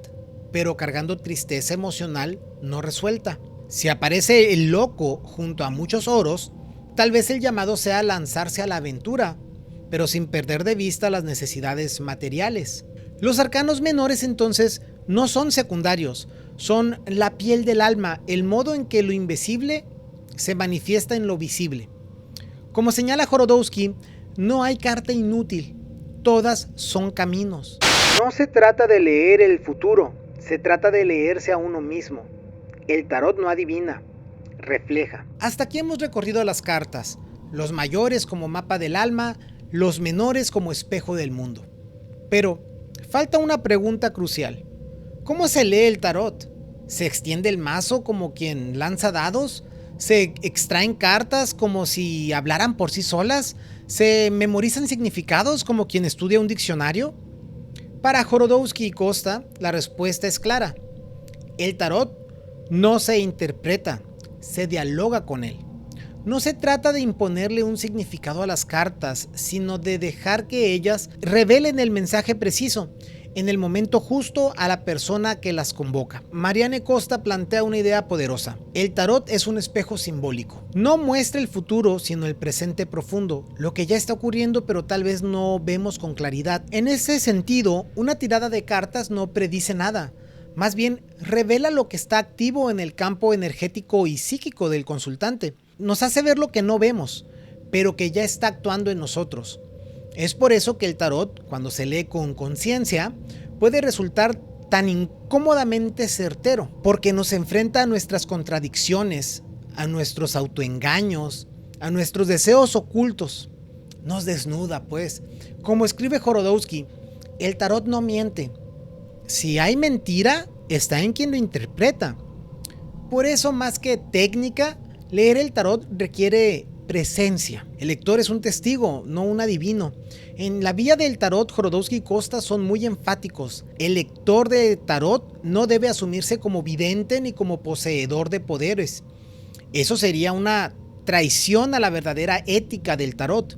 pero cargando tristeza emocional no resuelta. Si aparece el loco junto a muchos oros, tal vez el llamado sea lanzarse a la aventura, pero sin perder de vista las necesidades materiales. Los arcanos menores entonces no son secundarios, son la piel del alma, el modo en que lo invisible se manifiesta en lo visible. Como señala Jorodowski, no hay carta inútil, todas son caminos. No se trata de leer el futuro, se trata de leerse a uno mismo. El tarot no adivina, refleja. Hasta aquí hemos recorrido las cartas, los mayores como mapa del alma, los menores como espejo del mundo. Pero falta una pregunta crucial. ¿Cómo se lee el tarot? ¿Se extiende el mazo como quien lanza dados? ¿Se extraen cartas como si hablaran por sí solas? ¿Se memorizan significados como quien estudia un diccionario? Para Jorodowski y Costa, la respuesta es clara. El tarot no se interpreta, se dialoga con él. No se trata de imponerle un significado a las cartas, sino de dejar que ellas revelen el mensaje preciso, en el momento justo a la persona que las convoca. Marianne Costa plantea una idea poderosa. El tarot es un espejo simbólico. No muestra el futuro, sino el presente profundo, lo que ya está ocurriendo pero tal vez no vemos con claridad. En ese sentido, una tirada de cartas no predice nada. Más bien, revela lo que está activo en el campo energético y psíquico del consultante. Nos hace ver lo que no vemos, pero que ya está actuando en nosotros. Es por eso que el tarot, cuando se lee con conciencia, puede resultar tan incómodamente certero, porque nos enfrenta a nuestras contradicciones, a nuestros autoengaños, a nuestros deseos ocultos. Nos desnuda, pues. Como escribe Jorodowski, el tarot no miente. Si hay mentira, está en quien lo interpreta. Por eso, más que técnica, leer el tarot requiere presencia. El lector es un testigo, no un adivino. En la vía del tarot, Jorodowski y Costa son muy enfáticos. El lector de tarot no debe asumirse como vidente ni como poseedor de poderes. Eso sería una traición a la verdadera ética del tarot.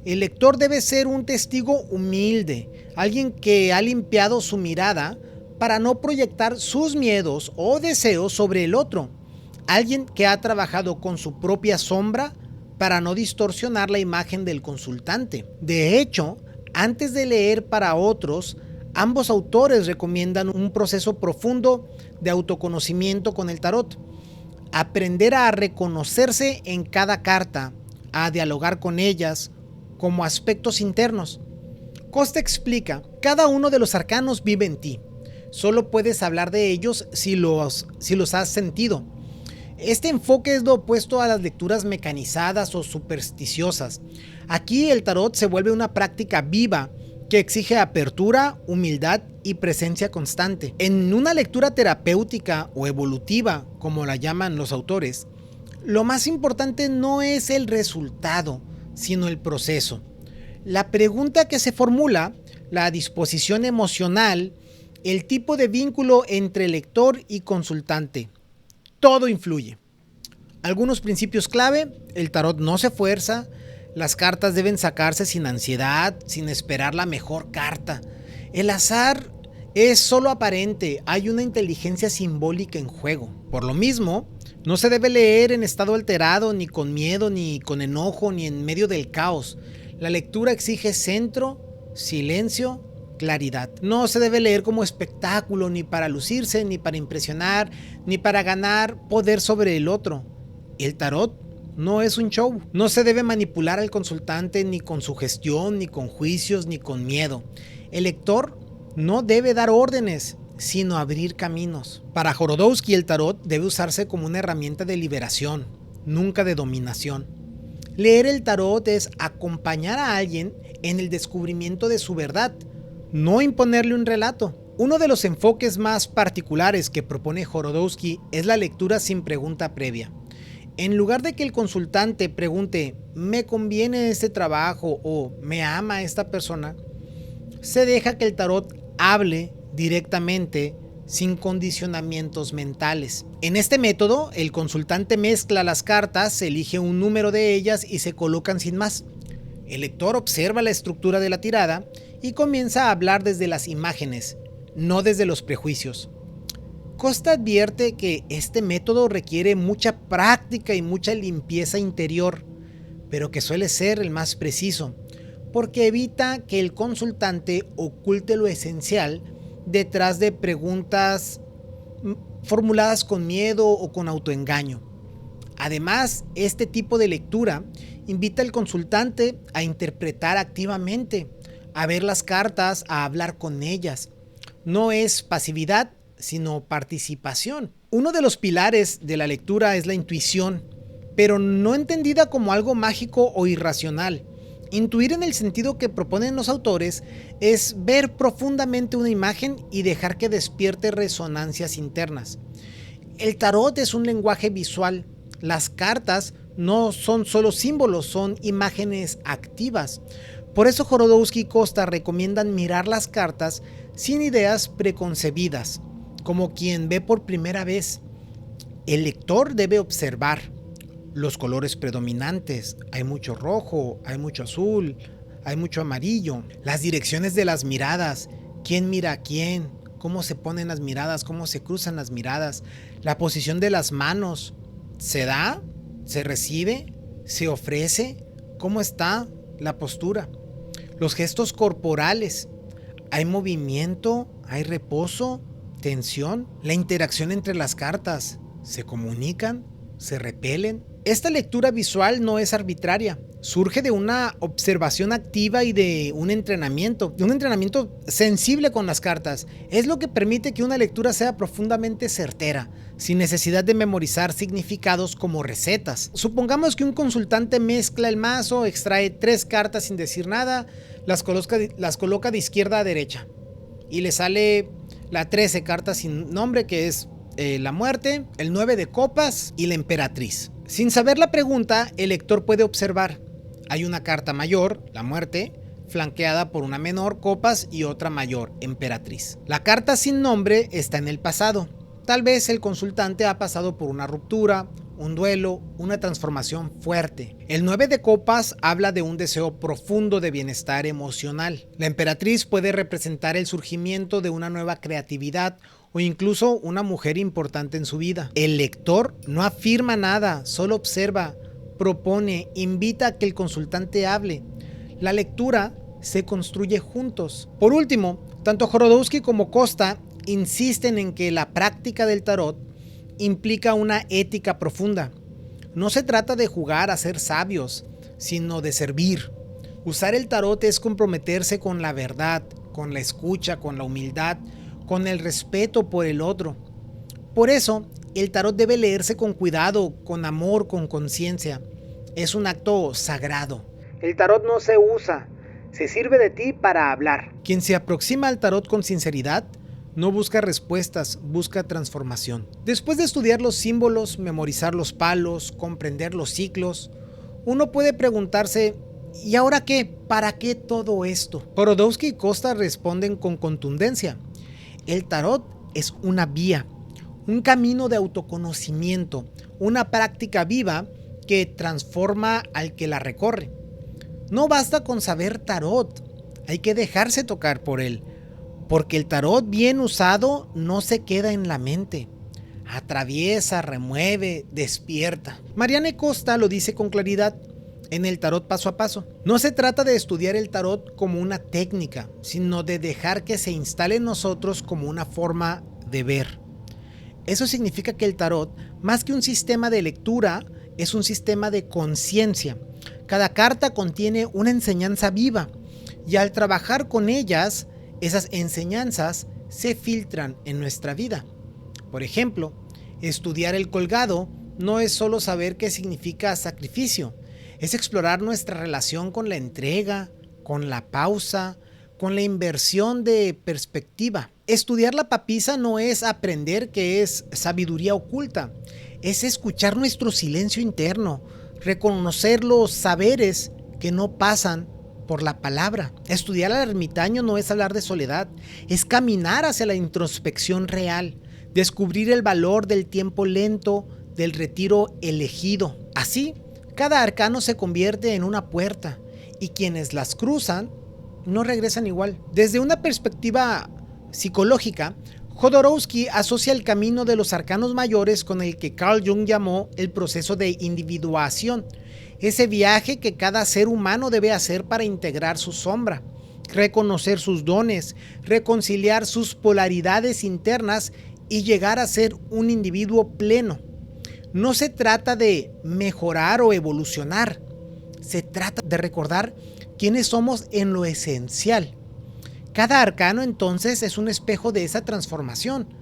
El lector debe ser un testigo humilde, alguien que ha limpiado su mirada para no proyectar sus miedos o deseos sobre el otro. Alguien que ha trabajado con su propia sombra para no distorsionar la imagen del consultante. De hecho, antes de leer para otros, ambos autores recomiendan un proceso profundo de autoconocimiento con el tarot. Aprender a reconocerse en cada carta, a dialogar con ellas como aspectos internos. Costa explica, cada uno de los arcanos vive en ti. Solo puedes hablar de ellos si los has sentido. Este enfoque es lo opuesto a las lecturas mecanizadas o supersticiosas. Aquí el tarot se vuelve una práctica viva que exige apertura, humildad y presencia constante. En una lectura terapéutica o evolutiva, como la llaman los autores, lo más importante no es el resultado, sino el proceso. La pregunta que se formula, la disposición emocional, el tipo de vínculo entre lector y consultante. Todo influye. Algunos principios clave: el tarot no se fuerza, las cartas deben sacarse sin ansiedad, sin esperar la mejor carta. El azar es solo aparente, hay una inteligencia simbólica en juego. Por lo mismo, no se debe leer en estado alterado, ni con miedo, ni con enojo, ni en medio del caos. La lectura exige centro, silencio, claridad. No se debe leer como espectáculo, ni para lucirse, ni para impresionar, ni para ganar poder sobre el otro. El tarot no es un show. No se debe manipular al consultante ni con sugestión, ni con juicios, ni con miedo. El lector no debe dar órdenes, sino abrir caminos. Para Jorodowski, el tarot debe usarse como una herramienta de liberación, nunca de dominación. Leer el tarot es acompañar a alguien en el descubrimiento de su verdad, no imponerle un relato. Uno de los enfoques más particulares que propone Jorodowski es la lectura sin pregunta previa. En lugar de que el consultante pregunte, ¿me conviene este trabajo? O ¿me ama esta persona? Se deja que el tarot hable directamente sin condicionamientos mentales. En este método, el consultante mezcla las cartas, elige un número de ellas y se colocan sin más. El lector observa la estructura de la tirada y comienza a hablar desde las imágenes, no desde los prejuicios. Costa advierte que este método requiere mucha práctica y mucha limpieza interior, pero que suele ser el más preciso, porque evita que el consultante oculte lo esencial detrás de preguntas formuladas con miedo o con autoengaño. Además, este tipo de lectura invita al consultante a interpretar activamente, a ver las cartas, a hablar con ellas. No es pasividad, sino participación. Uno de los pilares de la lectura es la intuición, pero no entendida como algo mágico o irracional. Intuir en el sentido que proponen los autores es ver profundamente una imagen y dejar que despierte resonancias internas. El tarot es un lenguaje visual. Las cartas no son solo símbolos, son imágenes activas. Por eso Jorodowski y Costa recomiendan mirar las cartas sin ideas preconcebidas, como quien ve por primera vez. El lector debe observar los colores predominantes. Hay mucho rojo, hay mucho azul, hay mucho amarillo. Las direcciones de las miradas, quién mira a quién, cómo se ponen las miradas, cómo se cruzan las miradas. La posición de las manos, ¿se da? ¿Se recibe? ¿Se ofrece? ¿Cómo está la postura? Los gestos corporales, ¿hay movimiento? ¿Hay reposo? ¿Tensión? La interacción entre las cartas, ¿se comunican? ¿Se repelen? Esta lectura visual no es arbitraria, surge de una observación activa y de un entrenamiento sensible con las cartas. Es lo que permite que una lectura sea profundamente certera, sin necesidad de memorizar significados como recetas. Supongamos que un consultante mezcla el mazo, extrae 3 cartas sin decir nada, las coloca de izquierda a derecha y le sale la 13 carta sin nombre, que es la muerte, el 9 de copas y la emperatriz. Sin saber la pregunta, el lector puede observar. Hay una carta mayor, la muerte, flanqueada por una menor, copas, y otra mayor, emperatriz. La carta sin nombre está en el pasado. Tal vez el consultante ha pasado por una ruptura, un duelo, una transformación fuerte. El 9 de copas habla de un deseo profundo de bienestar emocional. La emperatriz puede representar el surgimiento de una nueva creatividad o incluso una mujer importante en su vida. El lector no afirma nada, solo observa, propone, invita a que el consultante hable. La lectura se construye juntos. Por último, tanto Jorodowski como Costa insisten en que la práctica del tarot implica una ética profunda. No se trata de jugar a ser sabios, sino de servir. Usar el tarot es comprometerse con la verdad, con la escucha, con la humildad, con el respeto por el otro. Por eso, el tarot debe leerse con cuidado, con amor, con conciencia. Es un acto sagrado. El tarot no se usa, se sirve de ti para hablar. Quien se aproxima al tarot con sinceridad no busca respuestas, busca transformación. Después de estudiar los símbolos, memorizar los palos, comprender los ciclos, uno puede preguntarse, ¿y ahora qué? ¿Para qué todo esto? Jorodowski y Costa responden con contundencia. El tarot es una vía, un camino de autoconocimiento, una práctica viva que transforma al que la recorre. No basta con saber tarot, hay que dejarse tocar por él, porque el tarot bien usado no se queda en la mente. Atraviesa, remueve, despierta. Marianne Costa lo dice con claridad en el tarot paso a paso. No se trata de estudiar el tarot como una técnica, sino de dejar que se instale en nosotros como una forma de ver. Eso significa que el tarot, más que un sistema de lectura, es un sistema de conciencia. Cada carta contiene una enseñanza viva y al trabajar con ellas, esas enseñanzas se filtran en nuestra vida. Por ejemplo, estudiar el colgado no es solo saber qué significa sacrificio, es explorar nuestra relación con la entrega, con la pausa, con la inversión de perspectiva. Estudiar la papisa no es aprender que es sabiduría oculta, es escuchar nuestro silencio interno, reconocer los saberes que no pasan por la palabra. Estudiar al ermitaño no es hablar de soledad, es caminar hacia la introspección real, descubrir el valor del tiempo lento, del retiro elegido. Así, cada arcano se convierte en una puerta y quienes las cruzan no regresan igual. Desde una perspectiva psicológica, Jodorowsky asocia el camino de los arcanos mayores con el que Carl Jung llamó el proceso de individuación, ese viaje que cada ser humano debe hacer para integrar su sombra, reconocer sus dones, reconciliar sus polaridades internas y llegar a ser un individuo pleno. No se trata de mejorar o evolucionar, se trata de recordar quiénes somos en lo esencial. Cada arcano entonces es un espejo de esa transformación.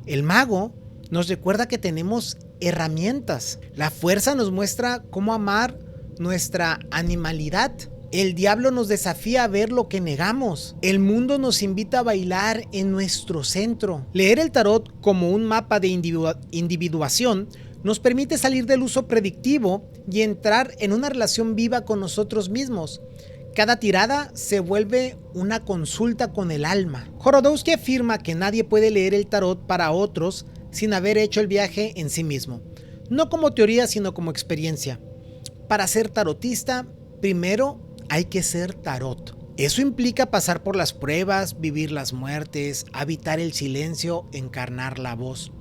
El mago nos recuerda que tenemos herramientas. La fuerza nos muestra cómo amar nuestra animalidad. El diablo nos desafía a ver lo que negamos. El mundo nos invita a bailar en nuestro centro. Leer el tarot como un mapa de individuación nos permite salir del uso predictivo y entrar en una relación viva con nosotros mismos. Cada tirada se vuelve una consulta con el alma. Jodorowsky afirma que nadie puede leer el tarot para otros sin haber hecho el viaje en sí mismo. No como teoría, sino como experiencia. Para ser tarotista, primero hay que ser tarot. Eso implica pasar por las pruebas, vivir las muertes, habitar el silencio, encarnar la voz.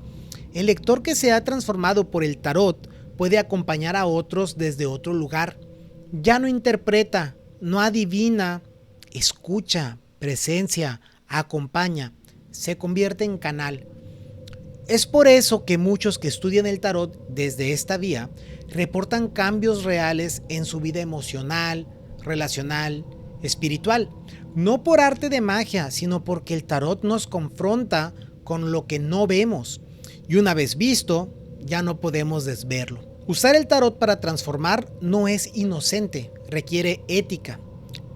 El lector que se ha transformado por el tarot puede acompañar a otros desde otro lugar. Ya no interpreta, no adivina, escucha, presencia, acompaña, se convierte en canal. Es por eso que muchos que estudian el tarot desde esta vía reportan cambios reales en su vida emocional, relacional, espiritual. No por arte de magia, sino porque el tarot nos confronta con lo que no vemos. Y una vez visto, ya no podemos desverlo. Usar el tarot para transformar no es inocente, requiere ética,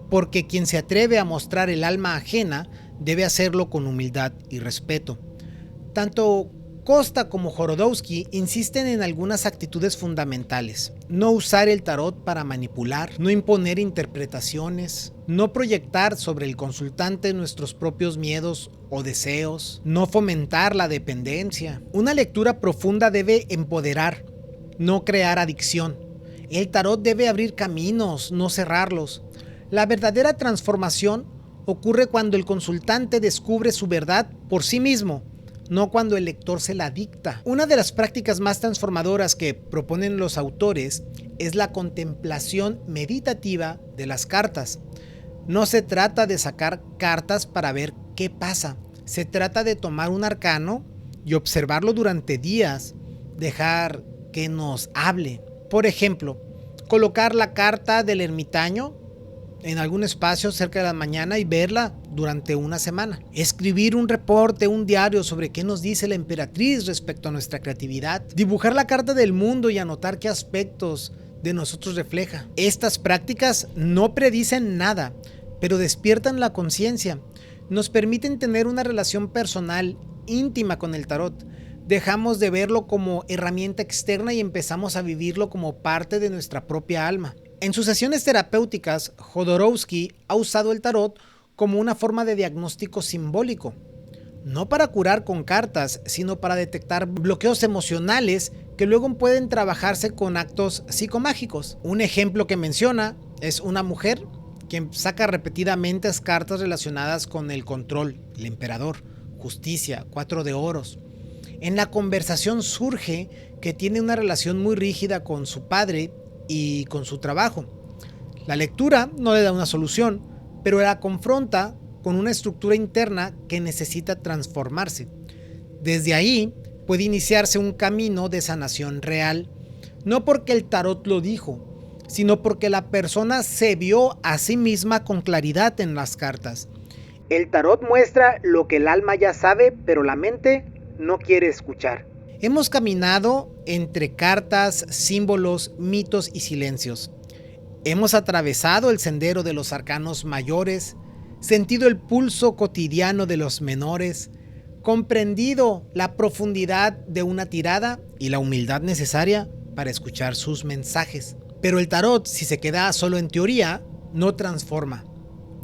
porque quien se atreve a mostrar el alma ajena debe hacerlo con humildad y respeto. Tanto Costa como Jodorowsky insisten en algunas actitudes fundamentales. No usar el tarot para manipular, no imponer interpretaciones, no proyectar sobre el consultante nuestros propios miedos o deseos, no fomentar la dependencia. Una lectura profunda debe empoderar, no crear adicción. El tarot debe abrir caminos, no cerrarlos. La verdadera transformación ocurre cuando el consultante descubre su verdad por sí mismo, no cuando el lector se la dicta. Una de las prácticas más transformadoras que proponen los autores es la contemplación meditativa de las cartas. No se trata de sacar cartas para ver qué pasa. Se trata de tomar un arcano y observarlo durante días, dejar que nos hable. Por ejemplo, colocar la carta del ermitaño en algún espacio cerca de la mañana y verla durante una semana. Escribir un reporte, un diario sobre qué nos dice la emperatriz respecto a nuestra creatividad. Dibujar la carta del mundo y anotar qué aspectos de nosotros refleja. Estas prácticas no predicen nada, pero despiertan la conciencia. Nos permiten tener una relación personal, íntima con el tarot. Dejamos de verlo como herramienta externa y empezamos a vivirlo como parte de nuestra propia alma. En sus sesiones terapéuticas, Jodorowsky ha usado el tarot como una forma de diagnóstico simbólico, no para curar con cartas, sino para detectar bloqueos emocionales que luego pueden trabajarse con actos psicomágicos. Un ejemplo que menciona es una mujer que saca repetidamente cartas relacionadas con el control, el emperador, justicia, 4 de oros. En la conversación surge que tiene una relación muy rígida con su padre y con su trabajo. La lectura no le da una solución, pero la confronta con una estructura interna que necesita transformarse. Desde ahí puede iniciarse un camino de sanación real, no porque el tarot lo dijo, sino porque la persona se vio a sí misma con claridad en las cartas. El tarot muestra lo que el alma ya sabe, pero la mente no quiere escuchar. Hemos caminado entre cartas, símbolos, mitos y silencios. Hemos atravesado el sendero de los arcanos mayores, sentido el pulso cotidiano de los menores, comprendido la profundidad de una tirada y la humildad necesaria para escuchar sus mensajes. Pero el tarot, si se queda solo en teoría, no transforma,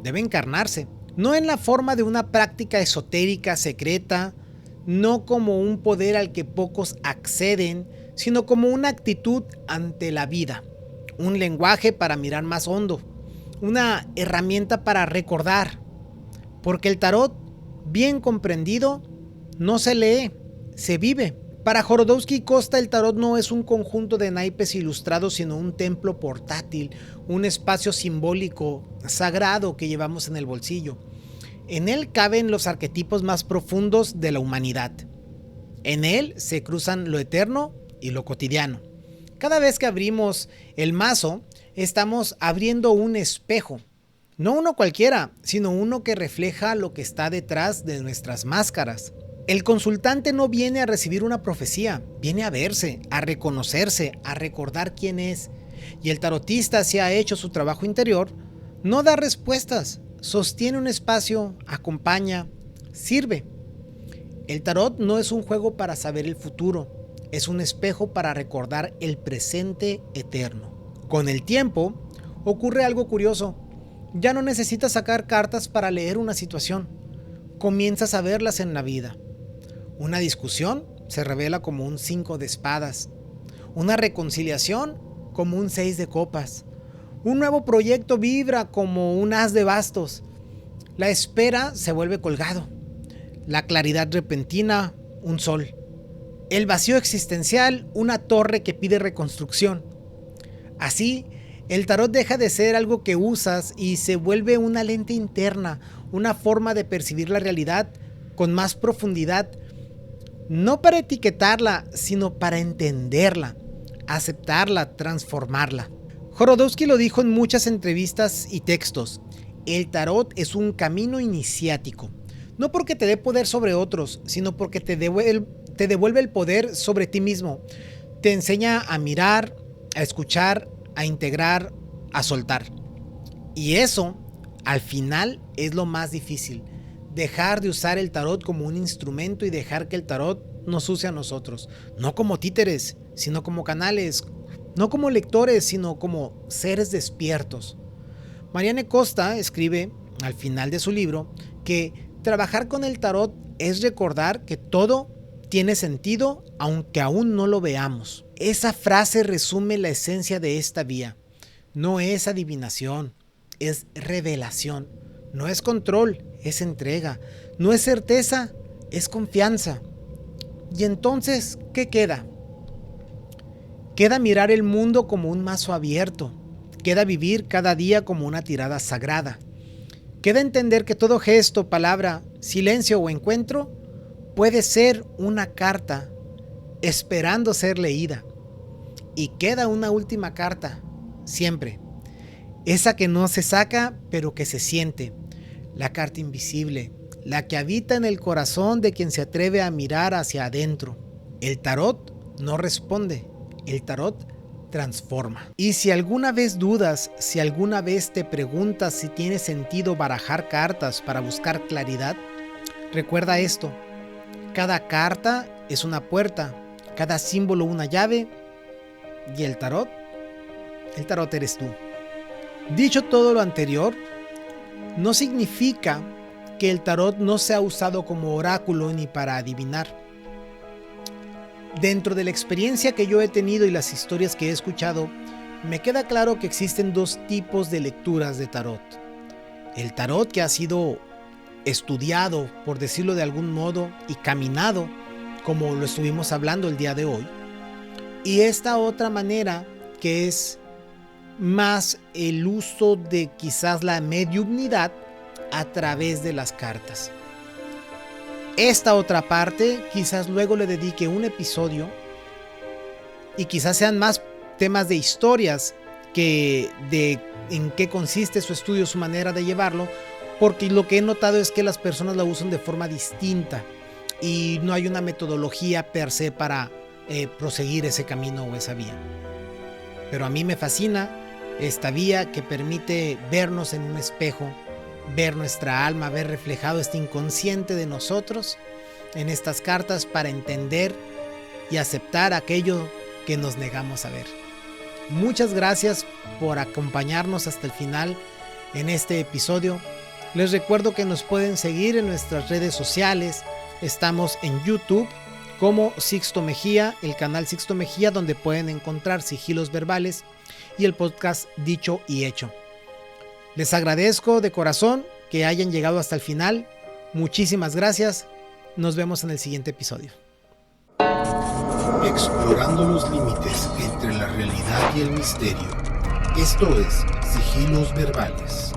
debe encarnarse, no en la forma de una práctica esotérica secreta, no como un poder al que pocos acceden, sino como una actitud ante la vida, un lenguaje para mirar más hondo, una herramienta para recordar, porque el tarot, bien comprendido, no se lee, se vive. Para Jorodowsky y Costa, el tarot no es un conjunto de naipes ilustrados, sino un templo portátil, un espacio simbólico, sagrado que llevamos en el bolsillo. En él caben los arquetipos más profundos de la humanidad. En él se cruzan lo eterno y lo cotidiano. Cada vez que abrimos el mazo, estamos abriendo un espejo. No uno cualquiera, sino uno que refleja lo que está detrás de nuestras máscaras. El consultante no viene a recibir una profecía, viene a verse, a reconocerse, a recordar quién es. Y el tarotista, si ha hecho su trabajo interior, no da respuestas, sostiene un espacio, acompaña, sirve. El tarot no es un juego para saber el futuro, es un espejo para recordar el presente eterno. Con el tiempo, ocurre algo curioso. Ya no necesitas sacar cartas para leer una situación, comienzas a verlas en la vida. Una discusión se revela como un 5 de espadas, una reconciliación como un 6 de copas, un nuevo proyecto vibra como un as de bastos, la espera se vuelve colgado, la claridad repentina un sol, el vacío existencial una torre que pide reconstrucción. Así, el tarot deja de ser algo que usas y se vuelve una lente interna, una forma de percibir la realidad con más profundidad, no para etiquetarla, sino para entenderla, aceptarla, transformarla. Jorodowsky lo dijo en muchas entrevistas y textos. El tarot es un camino iniciático, no porque te dé poder sobre otros, sino porque te devuelve el poder sobre ti mismo. Te enseña a mirar, a escuchar, a integrar, a soltar. Y eso, al final, es lo más difícil. Dejar de usar el tarot como un instrumento y dejar que el tarot nos use a nosotros. No como títeres, sino como canales. No como lectores, sino como seres despiertos. Marianne Costa escribe, al final de su libro, que trabajar con el tarot es recordar que todo tiene sentido aunque aún no lo veamos. Esa frase resume la esencia de esta vía. No es adivinación, es revelación. No es control, es entrega. No es certeza, es confianza. Y entonces, ¿qué queda? Queda mirar el mundo como un mazo abierto. Queda vivir cada día como una tirada sagrada. Queda entender que todo gesto, palabra, silencio o encuentro puede ser una carta esperando ser leída. Y queda una última carta, siempre. Esa que no se saca, pero que se siente. La carta invisible, la que habita en el corazón de quien se atreve a mirar hacia adentro. El tarot no responde, el tarot transforma. Y si alguna vez dudas, si alguna vez te preguntas si tiene sentido barajar cartas para buscar claridad, recuerda esto: cada carta es una puerta, cada símbolo una llave, y el tarot eres tú. Dicho todo lo anterior, no significa que el tarot no sea usado como oráculo ni para adivinar. Dentro de la experiencia que yo he tenido y las historias que he escuchado, me queda claro que existen dos tipos de lecturas de tarot. El tarot que ha sido estudiado, por decirlo de algún modo, y caminado, como lo estuvimos hablando el día de hoy. Y esta otra manera que es más el uso de quizás la mediumnidad a través de las cartas. Esta otra parte quizás luego le dedique un episodio y quizás sean más temas de historias que de en qué consiste su estudio, su manera de llevarlo, porque lo que he notado es que las personas la usan de forma distinta y no hay una metodología per se para proseguir ese camino o esa vía. Pero a mí me fascina esta vía que permite vernos en un espejo, ver nuestra alma, ver reflejado este inconsciente de nosotros en estas cartas para entender y aceptar aquello que nos negamos a ver. Muchas gracias por acompañarnos hasta el final en este episodio. Les recuerdo que nos pueden seguir en nuestras redes sociales. Estamos en YouTube como Sixto Mejía, el canal Sixto Mejía, donde pueden encontrar Sigilos Verbales y el podcast Dicho y Hecho. Les agradezco de corazón que hayan llegado hasta el final. Muchísimas gracias. Nos vemos en el siguiente episodio. Explorando los límites entre la realidad y el misterio. Esto es Sigilos Verbales.